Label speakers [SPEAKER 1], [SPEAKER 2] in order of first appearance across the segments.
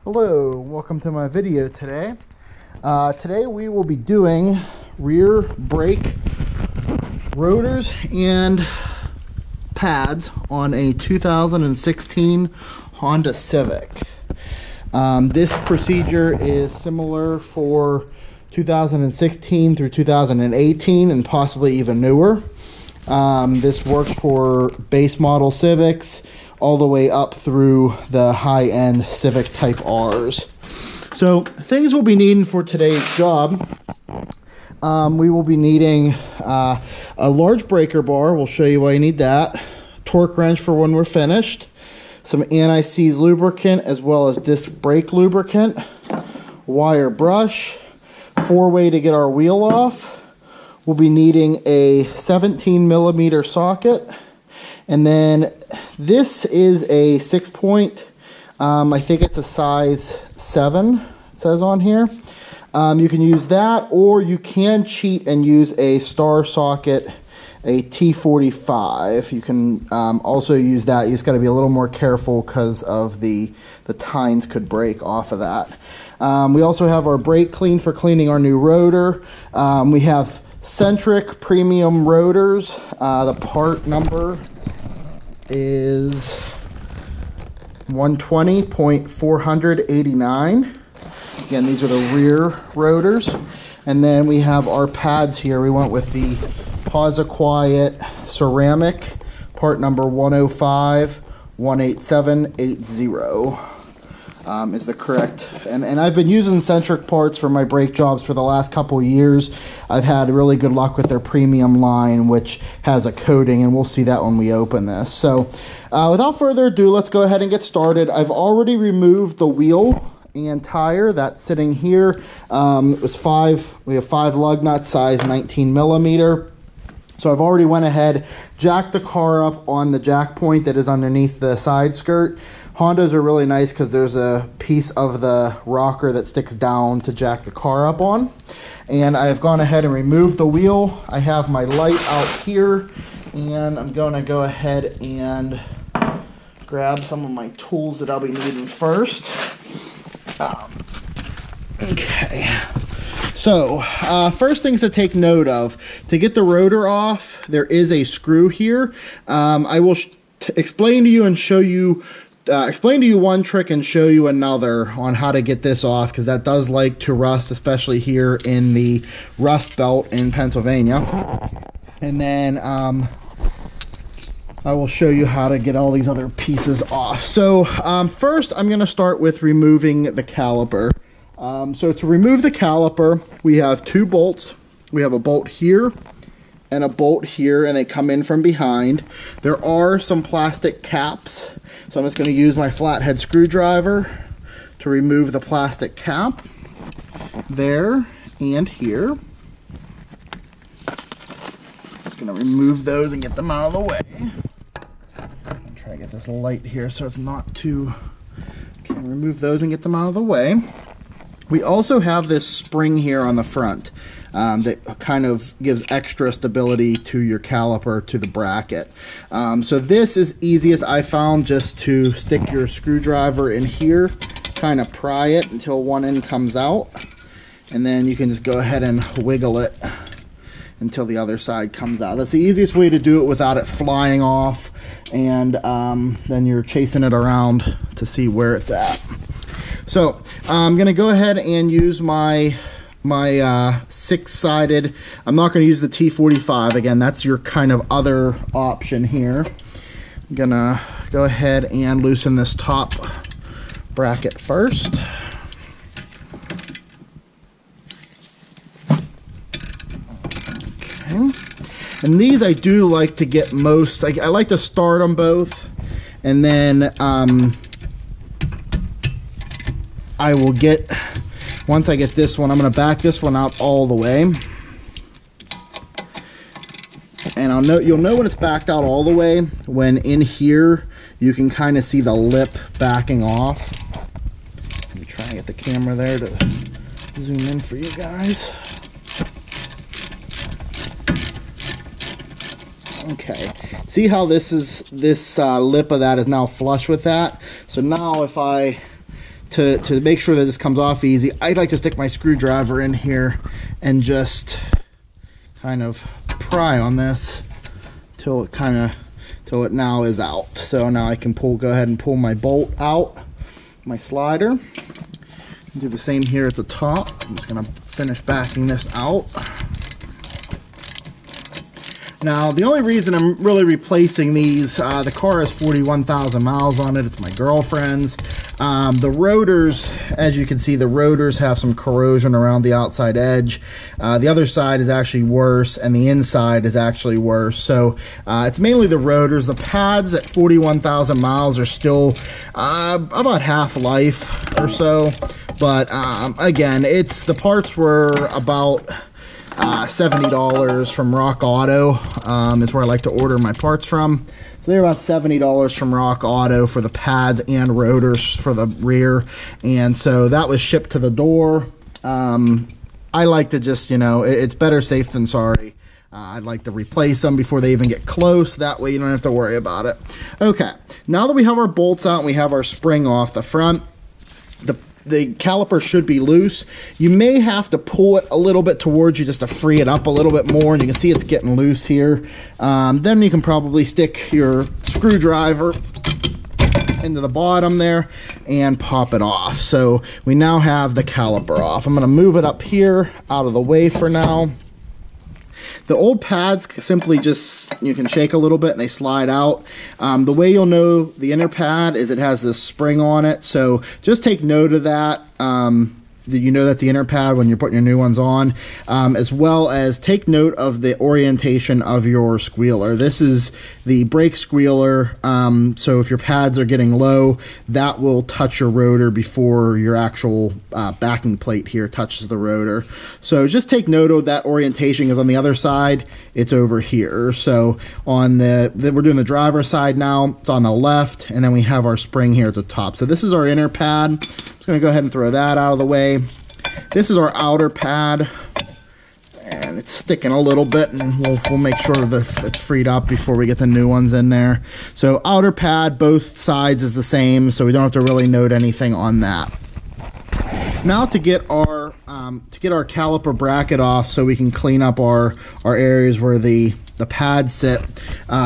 [SPEAKER 1] Hello, welcome to my video today. Today we will be doing rear brake rotors and pads on a 2016 Honda Civic. This procedure is similar for 2016 through 2018 and possibly even newer. This works for base model Civics all the way up through the high-end Civic Type Rs. So things we'll be needing for today's job, we will be needing a large breaker bar. We'll show you why you need that. Torque wrench for when we're finished. Some anti-seize lubricant as well as disc brake lubricant. Wire brush. 4-way to get our wheel off. We'll be needing a 17mm socket. And then this is a 6-point. I think it's a size 7, it says on here. You can use that, or you can cheat and use a star socket, a T45. You can also use that. You just got to be a little more careful because of the tines could break off of that. We also have our brake clean for cleaning our new rotor. We have Centric premium rotors. The part number is 120.489. Again, these are the rear rotors. And then we have our pads here. We went with the Pause Quiet ceramic, part number 105-18780. Is the correct, and I've been using Centric parts for my brake jobs for the last couple years. I've had really good luck with their premium line, which has a coating, and we'll see that when we open this. So without further ado, let's go ahead and get started. I've already removed the wheel and tire that's sitting here. We have 5 lug nuts, size 19mm. So I've already went ahead, jacked the car up on the jack point that is underneath the side skirt. Hondas are really nice because there's a piece of the rocker that sticks down to jack the car up on. And I've gone ahead and removed the wheel. I have my light out here, and I'm going to go ahead and grab some of my tools that I'll be needing first. Okay. So, first things to take note of. To get the rotor off, there is a screw here. I will explain to you and show you explain to you one trick and show you another on how to get this off, because that does like to rust, especially here in the Rust Belt in Pennsylvania. And then I will show you how to get all these other pieces off. So first I'm going to start with removing the caliper. So to remove the caliper, we have 2 bolts. We have a bolt here and a bolt here, and they come in from behind. There are some plastic caps, so I'm just going to use my flathead screwdriver to remove the plastic cap there and here. Just going to remove those and get them out of the way. I'll try to get this light here so it's not too... Okay, remove those and get them out of the way. We also have this spring here on the front that kind of gives extra stability to your caliper, to the bracket. So this is easiest, I found, just to stick your screwdriver in here, kind of pry it until one end comes out, and then you can just go ahead and wiggle it until the other side comes out. That's the easiest way to do it without it flying off, and then you're chasing it around to see where it's at. So I'm going to go ahead and use my 6-sided. I'm not going to use the T45. Again, that's your kind of other option here. I'm going to go ahead and loosen this top bracket first. Okay. And these I do like to get most. I like to start them both, and then I will get, once I get this one, I'm going to back this one out all the way. And you'll know when it's backed out all the way when in here you can kind of see the lip backing off. Let me try and get the camera there to zoom in for you guys. Okay, see how this lip of that is now flush with that? So now if I to make sure that this comes off easy, I like to stick my screwdriver in here and just kind of pry on this till it now is out. So now I can go ahead and pull my bolt out, my slider. Do the same here at the top. I'm just gonna finish backing this out. Now, the only reason I'm really replacing these, the car has 41,000 miles on it. It's my girlfriend's. The rotors, as you can see, the rotors have some corrosion around the outside edge. The other side is actually worse, and the inside is actually worse. So it's mainly the rotors. The pads at 41,000 miles are still about half-life or so. But again, the parts were about $70 from Rock Auto. Is where I like to order my parts from. So they're about $70 from Rock Auto for the pads and rotors for the rear. And so that was shipped to the door. I like to just, it's better safe than sorry. I'd like to replace them before they even get close. That way you don't have to worry about it. Okay, now that we have our bolts out and we have our spring off the front, the caliper should be loose. You may have to pull it a little bit towards you just to free it up a little bit more. And you can see it's getting loose here. Then you can probably stick your screwdriver into the bottom there and pop it off. So we now have the caliper off. I'm going to move it up here out of the way for now. The old pads simply just, you can shake a little bit and they slide out. The way you'll know the inner pad is it has this spring on it. So just take note of that. You know that's the inner pad when you're putting your new ones on, as well as take note of the orientation of your squealer. This is the brake squealer, so if your pads are getting low, that will touch your rotor before your actual backing plate here touches the rotor. So just take note of that orientation, because on the other side, it's over here. So on we're doing the driver's side now, it's on the left, and then we have our spring here at the top. So this is our inner pad. Just going to go ahead and throw that out of the way. This is our outer pad, and it's sticking a little bit, and we'll make sure that it's freed up before we get the new ones in there. So outer pad, both sides is the same, so we don't have to really note anything on that. Now to get our caliper bracket off, so we can clean up our areas where the pads sit,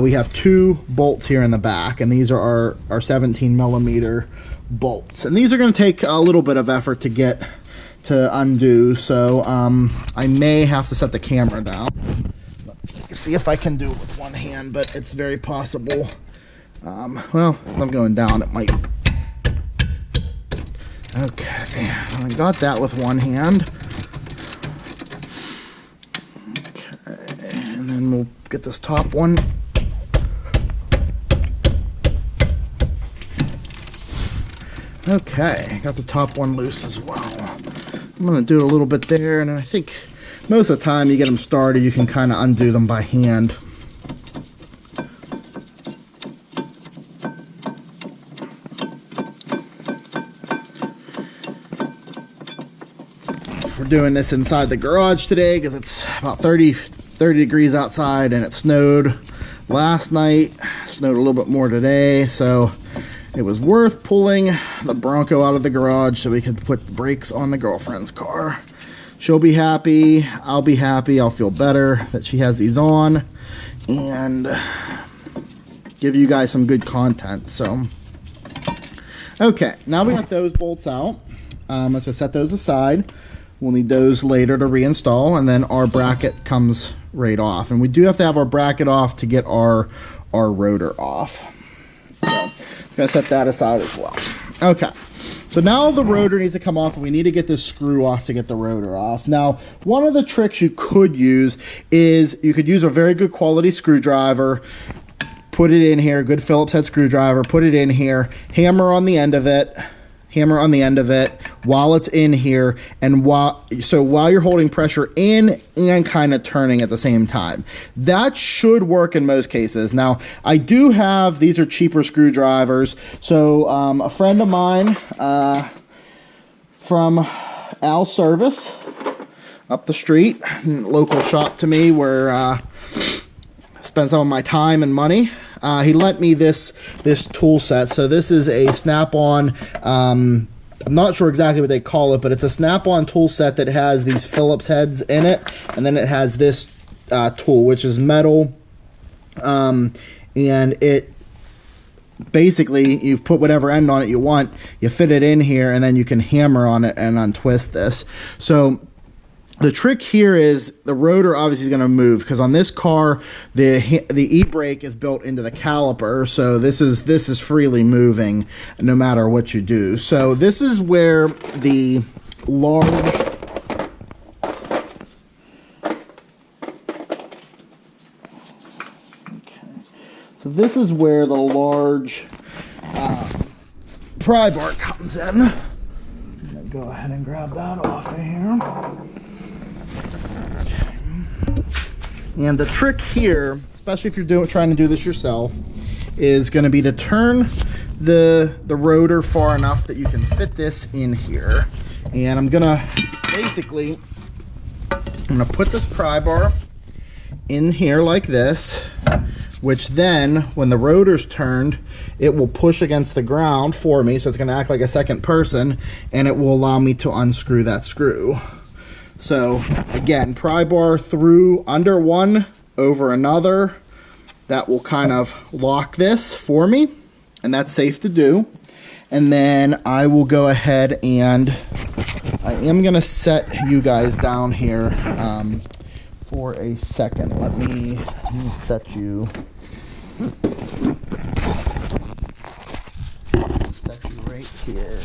[SPEAKER 1] we have two bolts here in the back, and these are our 17 millimeter bolts, and these are going to take a little bit of effort to undo, so I may have to set the camera down. See if I can do it with one hand, but it's very possible. Well, if I'm going down, it might. Okay, I got that with one hand. Okay, and then we'll get this top one. Okay, got the top one loose as well. I'm going to do a little bit there, and I think most of the time you get them started, you can kind of undo them by hand. We're doing this inside the garage today because it's about 30 degrees outside, and it snowed last night, snowed a little bit more today, so it was worth pulling the Bronco out of the garage so we could put brakes on the girlfriend's car. She'll be happy, I'll be happy, I'll feel better that she has these on, and give you guys some good content. So, okay, now we got those bolts out. Let's just set those aside. We'll need those later to reinstall, and then our bracket comes right off. And we do have to have our bracket off to get our rotor off. So, gonna set that aside as well. Okay, so now the rotor needs to come off, and we need to get this screw off to get the rotor off. Now, one of the tricks you could use is you could use a very good quality screwdriver, put it in here, good Phillips head screwdriver, put it in here, hammer on the end of it while it's in here, and while you're holding pressure in and kind of turning at the same time. That should work in most cases. Now, I do have, these are cheaper screwdrivers, so a friend of mine from Al Service up the street, local shop to me, where I spend some of my time and money. He lent me this tool set. So this is a snap-on I'm not sure exactly what they call it, but it's a snap-on tool set that has these Phillips heads in it, and then it has this tool, which is metal, and it basically, you put whatever end on it you want, you fit it in here, and then you can hammer on it and untwist this. So the trick here is the rotor obviously is going to move, because on this car the e-brake is built into the caliper, so this is freely moving no matter what you do. So this is where the large pry bar comes in. I'm going to go ahead and grab that off of here. And the trick here, especially if you're trying to do this yourself, is going to be to turn the rotor far enough that you can fit this in here. And I'm going to basically, put this pry bar in here like this, which then, when the rotor's turned, it will push against the ground for me, so it's going to act like a second person, and it will allow me to unscrew that screw. So again, pry bar through under one, over another. That will kind of lock this for me, and that's safe to do. And then I will go ahead and I am going to set you guys down here for a second. Let me set you right here.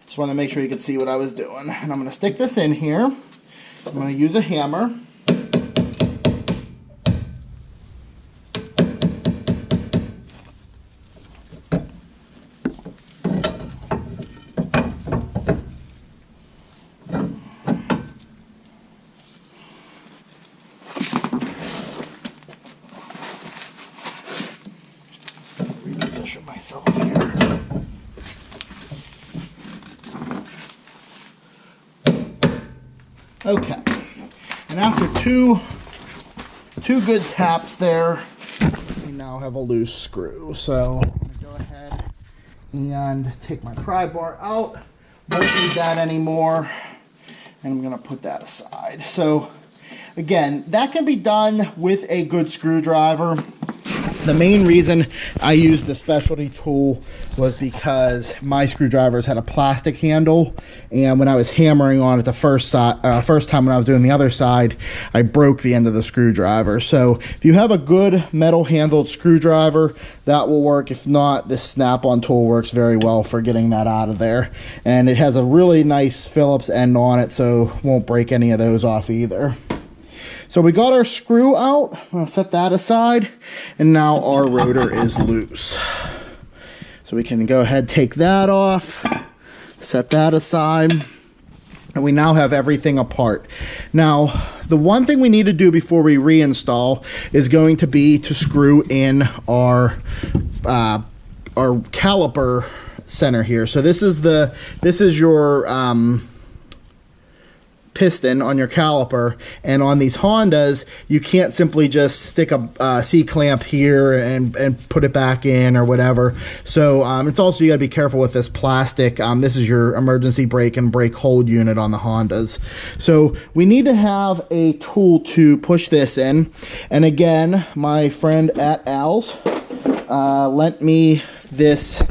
[SPEAKER 1] Just want to make sure you can see what I was doing. And I'm going to stick this in here. I'm going to use a hammer. Reposition myself here. Okay, and after two good taps there, we now have a loose screw. So I'm going to go ahead and take my pry bar out. Won't need that anymore, and I'm going to put that aside. So again, that can be done with a good screwdriver. The main reason I used the specialty tool was because my screwdrivers had a plastic handle, and when I was hammering on it the first time when I was doing the other side, I broke the end of the screwdriver. So if you have a good metal handled screwdriver, that will work. If not, this snap-on tool works very well for getting that out of there, and it has a really nice Phillips end on it, so won't break any of those off either. So we got our screw out. I'm going to set that aside, and now our rotor is loose. So we can go ahead, take that off, set that aside, and we now have everything apart. Now, the one thing we need to do before we reinstall is going to be to screw in our caliper center here. So this is your piston on your caliper, and on these Hondas you can't simply just stick a C-clamp here and put it back in or whatever. So it's also, you got to be careful with this plastic. This is your emergency brake and brake hold unit on the Hondas. So we need to have a tool to push this in, and again, my friend at Al's lent me this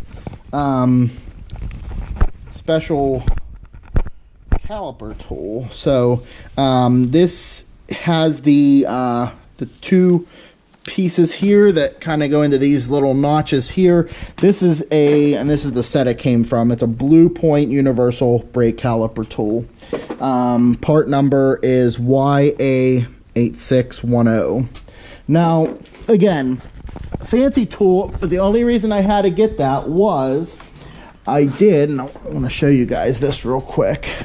[SPEAKER 1] special caliper tool. So this has the two pieces here that kind of go into these little notches here. This is and this is the set it came from. It's a Blue Point universal brake caliper tool. Part number is YA8610. Now again, fancy tool, but the only reason I had to get that was I did, and I want to show you guys this real quick.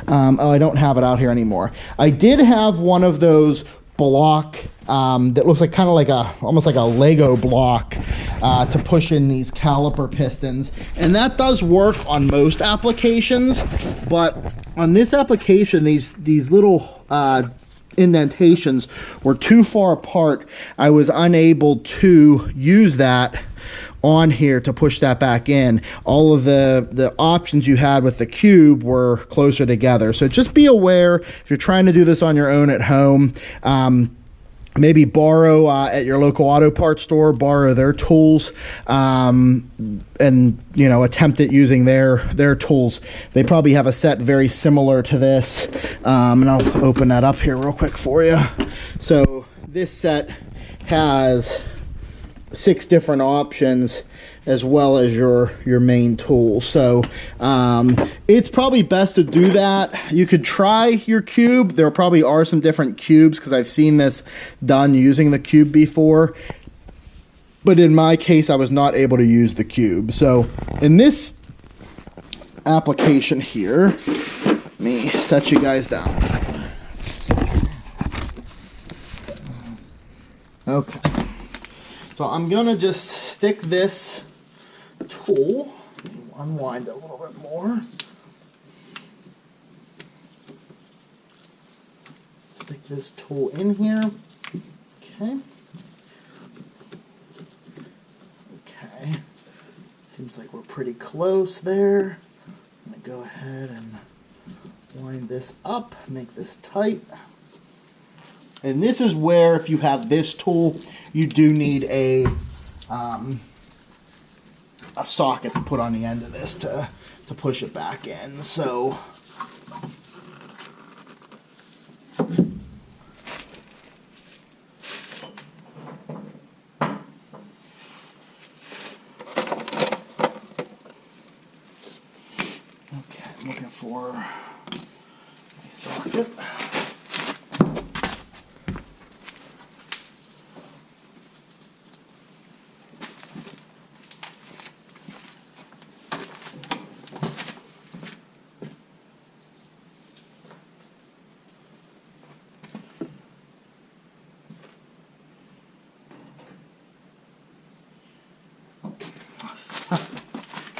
[SPEAKER 1] Oh, I don't have it out here anymore. I did have one of those block that looks like almost like a Lego block to push in these caliper pistons, and that does work on most applications. But on this application, these little indentations were too far apart. I was unable to use that on here to push that back in. All of the options you had with the cube were closer together. So just be aware if you're trying to do this on your own at home. Maybe borrow at your local auto parts store, borrow their tools, and you know, attempt it using their tools. They probably have a set very similar to this, and I'll open that up here real quick for you. So this set has 6 different options as well as your main tool. So it's probably best to do that. You could try your cube. There probably are some different cubes because I've seen this done using the cube before. But in my case, I was not able to use the cube. So in this application here, let me set you guys down. Okay. So I'm gonna just stick this tool, unwind it a little bit more. Stick this tool in here. Okay. Okay. Seems like we're pretty close there. I'm gonna go ahead and wind this up, make this tight. And this is where, if you have this tool, you do need a socket to put on the end of this to push it back in. So okay, I'm looking for a socket.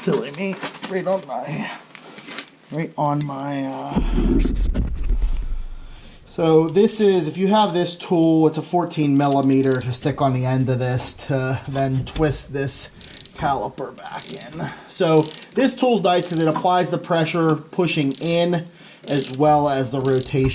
[SPEAKER 1] Silly me, it's right on my, so this is, if you have this tool, it's a 14 millimeter to stick on the end of this to then twist this caliper back in. So this tool's nice because it applies the pressure pushing in as well as the rotation.